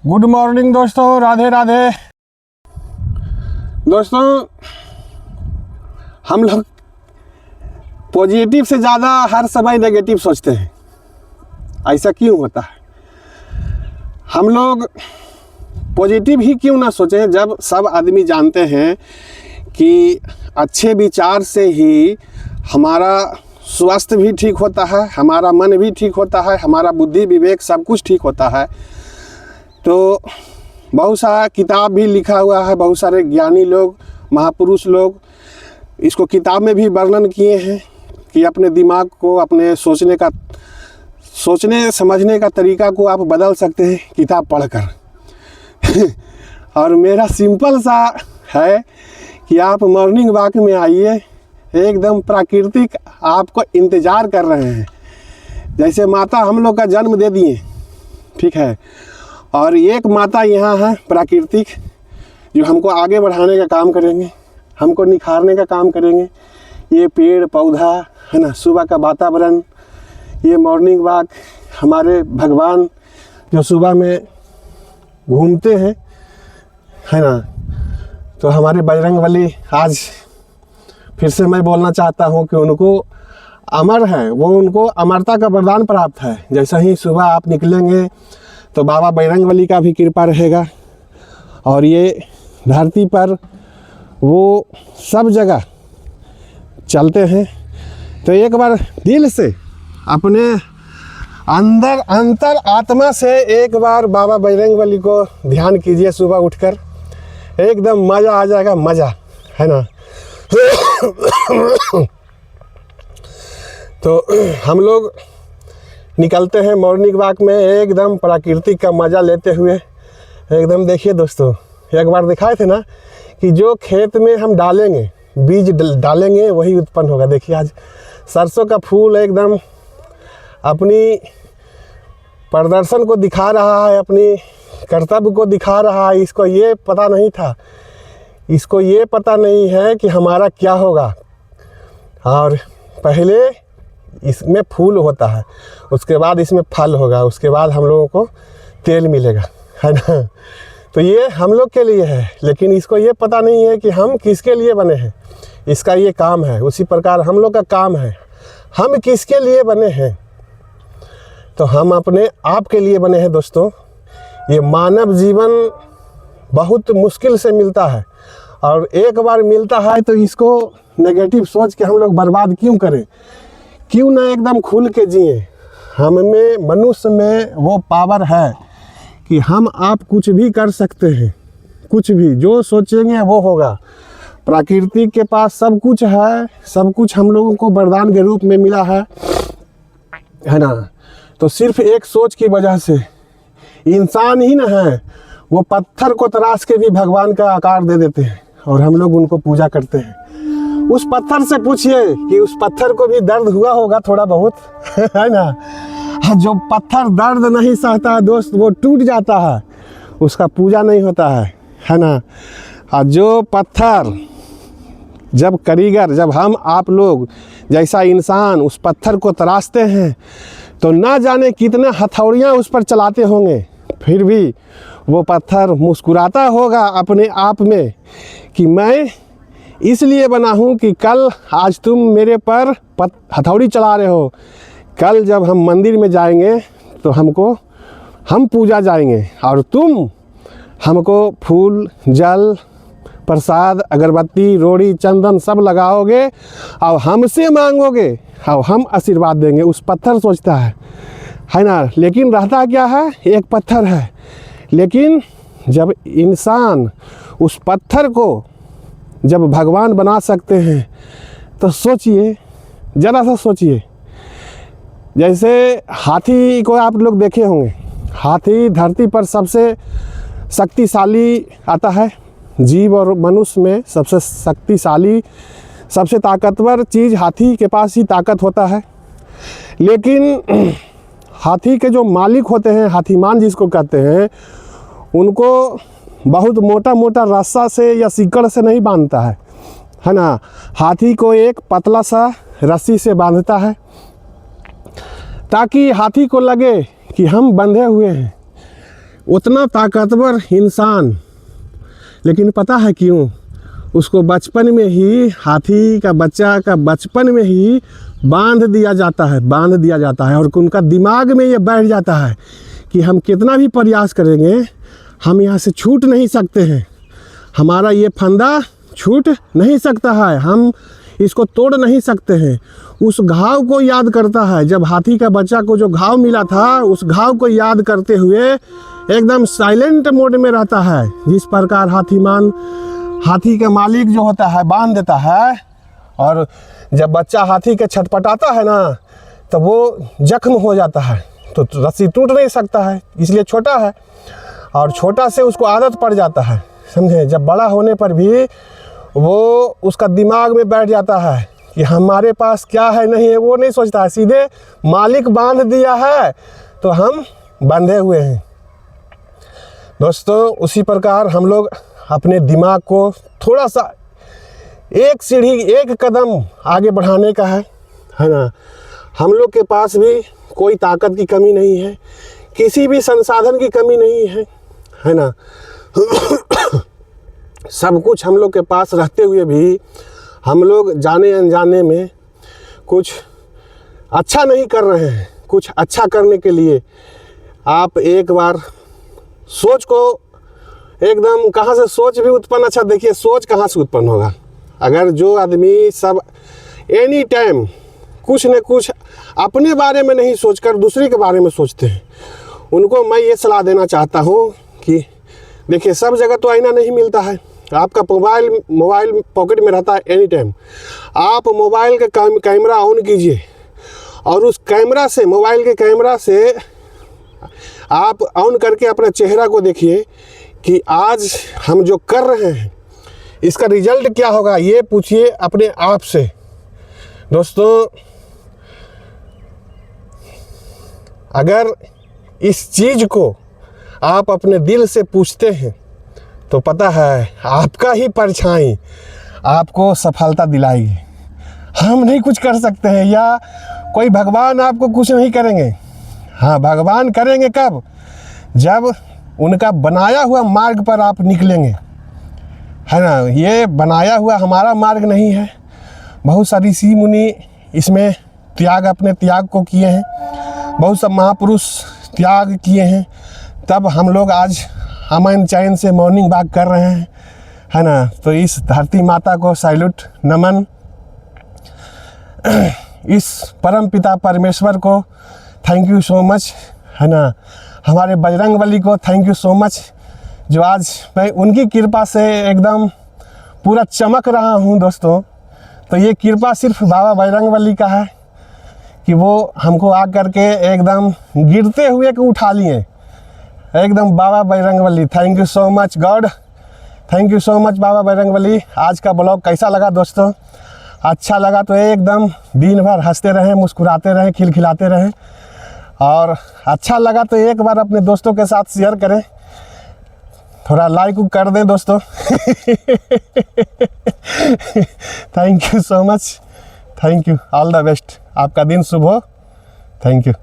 Good morning दोस्तों, राधे राधे। दोस्तों, हम लोग पॉजिटिव से ज़्यादा हर समय नेगेटिव सोचते हैं। ऐसा क्यों होता है? हम लोग पॉजिटिव ही क्यों ना सोचें, जब सब आदमी जानते हैं कि अच्छे विचार से ही हमारा स्वास्थ्य भी ठीक होता है, हमारा मन भी ठीक होता है, हमारा बुद्धि विवेक सब कुछ ठीक होता है। तो बहुत सारा किताब भी लिखा हुआ है, बहुत सारे ज्ञानी लोग, महापुरुष लोग इसको किताब में भी वर्णन किए हैं कि अपने दिमाग को, अपने सोचने समझने का तरीका को आप बदल सकते हैं किताब पढ़कर। और मेरा सिंपल सा है कि आप मॉर्निंग वॉक में आइए, एकदम प्राकृतिक आपको इंतज़ार कर रहे हैं। जैसे माता हम लोग का जन्म दे दिए, ठीक है, और एक माता यहाँ है प्राकृतिक, जो हमको आगे बढ़ाने का काम करेंगे, हमको निखारने का काम करेंगे। ये पेड़ पौधा है ना, सुबह का वातावरण, ये मॉर्निंग वॉक, हमारे भगवान जो सुबह में घूमते हैं, है ना। तो हमारे बजरंगबली, आज फिर से मैं बोलना चाहता हूँ कि उनको अमर है, वो उनको अमरता का वरदान प्राप्त है। जैसा ही सुबह आप निकलेंगे तो बाबा बजरंगबली का भी कृपा रहेगा, और ये धरती पर वो सब जगह चलते हैं। तो एक बार दिल से, अपने अंदर अंतर आत्मा से एक बार बाबा बजरंगबली को ध्यान कीजिए सुबह उठकर, एकदम मज़ा आ जाएगा, मज़ा, है ना। तो हम लोग निकलते हैं मॉर्निंग वॉक में, एकदम प्राकृतिक का मज़ा लेते हुए। एकदम देखिए दोस्तों, एक बार दिखाए थे ना कि जो खेत में हम डालेंगे, बीज डालेंगे, वही उत्पन्न होगा। देखिए आज सरसों का फूल एकदम अपनी प्रदर्शन को दिखा रहा है, अपनी कर्तव्य को दिखा रहा है। इसको ये पता नहीं था, इसको ये पता नहीं है कि हमारा क्या होगा। और पहले इसमें फूल होता है, उसके बाद इसमें फल होगा, उसके बाद हम लोगों को तेल मिलेगा, है ना। तो ये हम लोग के लिए है, लेकिन इसको ये पता नहीं है कि हम किसके लिए बने हैं। इसका ये काम है, उसी प्रकार हम लोग का काम है, हम किसके लिए बने हैं। तो हम अपने आप के लिए बने हैं दोस्तों। ये मानव जीवन बहुत मुश्किल से मिलता है, और एक बार मिलता है तो इसको नेगेटिव सोच के हम लोग बर्बाद क्यों करें। क्यों ना एकदम खुल के जिए। हम में, मनुष्य में वो पावर है कि हम आप कुछ भी कर सकते हैं, कुछ भी जो सोचेंगे वो होगा। प्रकृति के पास सब कुछ है, सब कुछ हम लोगों को वरदान के रूप में मिला है ना। तो सिर्फ एक सोच की वजह से इंसान ही ना है, वो पत्थर को तराश के भी भगवान का आकार दे देते हैं, और हम लोग उनको पूजा करते हैं। उस पत्थर से पूछिए कि उस पत्थर को भी दर्द हुआ होगा थोड़ा बहुत, है ना। जो पत्थर दर्द नहीं सहता दोस्त, वो टूट जाता है, उसका पूजा नहीं होता है ना। और जो पत्थर, जब कारीगर, जब हम आप लोग जैसा इंसान उस पत्थर को तराशते हैं, तो ना जाने कितने हथौड़ियाँ उस पर चलाते होंगे, फिर भी वो पत्थर मुस्कुराता होगा अपने आप में कि मैं इसलिए बना हूँ कि कल, आज तुम मेरे पर हथौड़ी चला रहे हो, कल जब हम मंदिर में जाएंगे तो हम पूजा जाएंगे, और तुम हमको फूल, जल, प्रसाद, अगरबत्ती, रोड़ी, चंदन सब लगाओगे और हमसे मांगोगे, और हम आशीर्वाद देंगे। उस पत्थर सोचता है ना। लेकिन रहता क्या है, एक पत्थर है। लेकिन जब इंसान उस पत्थर को जब भगवान बना सकते हैं, तो सोचिए, ज़रा सा सोचिए। जैसे हाथी को आप लोग देखे होंगे, हाथी धरती पर सबसे शक्तिशाली आता है जीव, और मनुष्य में सबसे शक्तिशाली, सबसे ताकतवर चीज़ हाथी के पास ही ताकत होता है। लेकिन हाथी के जो मालिक होते हैं, हाथीमान जिसको कहते हैं, उनको बहुत मोटा मोटा रस्सा से या सीकड़ से नहीं बांधता है ना। हाथी को एक पतला सा रस्सी से बांधता है, ताकि हाथी को लगे कि हम बंधे हुए हैं, उतना ताकतवर इंसान, लेकिन पता है क्यों? उसको बचपन में ही, हाथी का बच्चा का बचपन में ही बांध दिया जाता है और उनका दिमाग में ये बैठ जाता है कि हम कितना भी प्रयास करेंगे हम यहाँ से छूट नहीं सकते हैं, हमारा ये फंदा छूट नहीं सकता है, हम इसको तोड़ नहीं सकते हैं। उस घाव को याद करता है, जब हाथी का बच्चा को जो घाव मिला था उस घाव को याद करते हुए एकदम साइलेंट मोड में रहता है। जिस प्रकार हाथी का मालिक जो होता है बांध देता है, और जब बच्चा हाथी के छटपटाता है ना तो वो जख्म हो जाता है, तो रस्सी टूट नहीं सकता है, इसलिए छोटा है, और छोटा से उसको आदत पड़ जाता है, समझे। जब बड़ा होने पर भी वो उसका दिमाग में बैठ जाता है कि हमारे पास क्या है नहीं है, वो नहीं सोचता है, सीधे मालिक बांध दिया है तो हम बंधे हुए हैं। दोस्तों उसी प्रकार हम लोग अपने दिमाग को थोड़ा सा एक सीढ़ी, एक कदम आगे बढ़ाने का है ना। हम लोग के पास भी कोई ताकत की कमी नहीं है, किसी भी संसाधन की कमी नहीं है ना। सब कुछ हम लोग के पास रहते हुए भी हम लोग जाने अनजाने में कुछ अच्छा नहीं कर रहे हैं। कुछ अच्छा करने के लिए आप एक बार सोच को एकदम, कहाँ से सोच भी उत्पन्न, अच्छा देखिए सोच कहाँ से उत्पन्न होगा? अगर जो आदमी सब एनी टाइम कुछ न कुछ अपने बारे में नहीं सोचकर दूसरे के बारे में सोचते हैं, उनको मैं ये सलाह देना चाहता हूँ कि देखिए सब जगह तो आईना नहीं मिलता है। आपका मोबाइल पॉकेट में रहता है एनी टाइम, आप मोबाइल का कैमरा ऑन कीजिए और उस कैमरा से, मोबाइल के कैमरा से आप ऑन करके अपने चेहरा को देखिए कि आज हम जो कर रहे हैं इसका रिजल्ट क्या होगा, ये पूछिए अपने आप से। दोस्तों अगर इस चीज़ को आप अपने दिल से पूछते हैं तो पता है आपका ही परछाई आपको सफलता दिलाएगी। हम नहीं कुछ कर सकते हैं या कोई भगवान आपको कुछ नहीं करेंगे। हाँ, भगवान करेंगे कब? जब उनका बनाया हुआ मार्ग पर आप निकलेंगे, है ना। ये बनाया हुआ हमारा मार्ग नहीं है। बहुत सारी ऋषि मुनि इसमें अपने त्याग को किए हैं, बहुत सब महापुरुष त्याग किए हैं, तब हम लोग आज अमन चैन से मॉर्निंग वॉक कर रहे हैं, है ना। तो इस धरती माता को सैल्यूट, नमन। इस परम पिता परमेश्वर को थैंक यू सो मच, है ना। हमारे बजरंगबली को थैंक यू सो मच, जो आज मैं उनकी कृपा से एकदम पूरा चमक रहा हूँ। दोस्तों तो ये कृपा सिर्फ बाबा बजरंगबली का है कि वो हमको आ करके एकदम गिरते हुए को उठा लिए, एकदम बाबा Bajrangbali. Thank you so much God, thank you so much बाबा बजरंगबली। आज का ब्लॉग कैसा लगा दोस्तों? अच्छा लगा तो एकदम दिन भर हंसते रहें, मुस्कुराते रहें, खिलखिलाते रहें, और अच्छा लगा तो एक बार अपने दोस्तों के साथ शेयर करें, थोड़ा लाइक कर दें दोस्तों। Thank you so much, thank you, all the best, आपका दिन शुभ हो। Thank you.